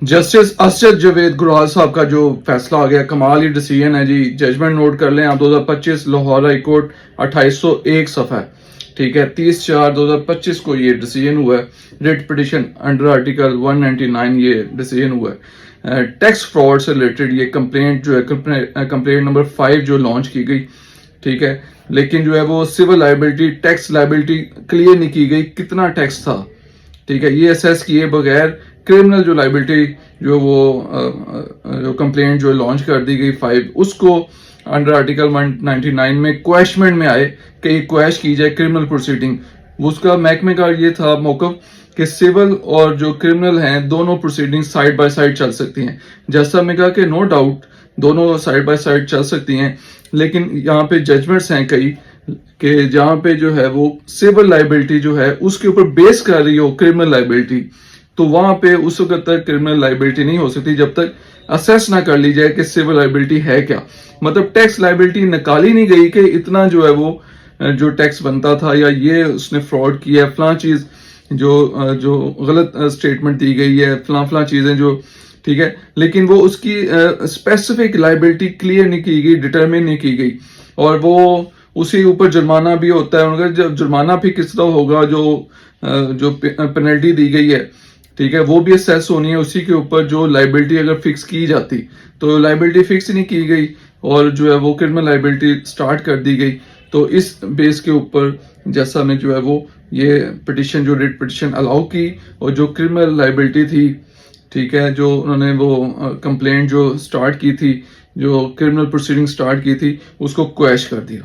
Justice Asad Javed گرال صاحب کا جو فیصلہ آ گیا کمال ہی ڈیسیژن ہے جی. ججمنٹ نوٹ کر لیں آپ. 2025 لاہور ہائی کورٹ 2801 صفحہ ہے, ٹھیک ہے. 30/4/2025 کو یہ ڈیسیژن ہوا ہے. ریٹ پٹیشن انڈر آرٹیکل 199 یہ ڈیسیژن ہوا ہے. ٹیکس فراڈ سے ریلیٹڈ یہ کمپلینٹ جو ہے, کمپلینٹ نمبر 5 جو لانچ کی گئی, ٹھیک ہے. لیکن جو ہے وہ civil liability, tax liability clear نہیں کی گئی کتنا ٹیکس تھا, ٹھیک ہے. یہ اسیس کیے بغیر کرمنل جو لائبلٹی جو وہ جو کمپلینٹ جو لانچ کر دی گئی 5, اس کو انڈر آرٹیکل 199 میں کویشمنٹ میں آئے کہ یہ کویش کی جائے کرمنل پروسیڈنگ. اس کا محکمے کا یہ تھا موقف کہ سول اور جو کرمنل ہیں دونوں پروسیڈنگ سائڈ بائی سائڈ چل سکتی ہیں. جیسا میں کہا کہ نو ڈاؤٹ دونوں سائڈ بائی سائڈ چل سکتی ہیں, لیکن یہاں پہ ججمنٹس ہیں کئی کہ جہاں پہ جو ہے وہ سول لائبلٹی جو ہے اس کے اوپر بیس کر رہی ہو کرمنل لائبلٹی, تو وہاں پہ اس وقت تک کرمنل لائبلٹی نہیں ہو سکتی جب تک اسیس نہ کر لی جائے کہ سول لائبلٹی ہے کیا. مطلب ٹیکس لائبلٹی نکالی نہیں گئی کہ اتنا جو ہے وہ جو ٹیکس بنتا تھا یا یہ اس نے فراڈ کیا ہے, فلاں چیز جو غلط اسٹیٹمنٹ دی گئی ہے, فلاں چیزیں جو, ٹھیک ہے. لیکن وہ اس کی اسپیسیفک لائبلٹی کلیئر نہیں کی گئی, ڈٹرمن نہیں کی گئی, اور وہ اسی اوپر جرمانہ بھی ہوتا ہے. ان کا جرمانہ بھی کس طرح ہوگا جو پینلٹی دی گئی ہے, ٹھیک ہے, وہ بھی اسیس ہونی ہے اسی کے اوپر جو لائبلٹی اگر فکس کی جاتی. تو لائبلٹی فکس نہیں کی گئی اور جو ہے وہ کرمنل لائبلٹی سٹارٹ کر دی گئی. تو اس بیس کے اوپر جیسا میں جو ہے وہ یہ پٹیشن جو ریٹ پٹیشن الاؤ کی, اور جو کرمنل لائبلٹی تھی, ٹھیک ہے, جو انہوں نے وہ کمپلینٹ جو سٹارٹ کی تھی, جو کرمنل پروسیڈنگ سٹارٹ کی تھی, اس کو کویش کر دیا.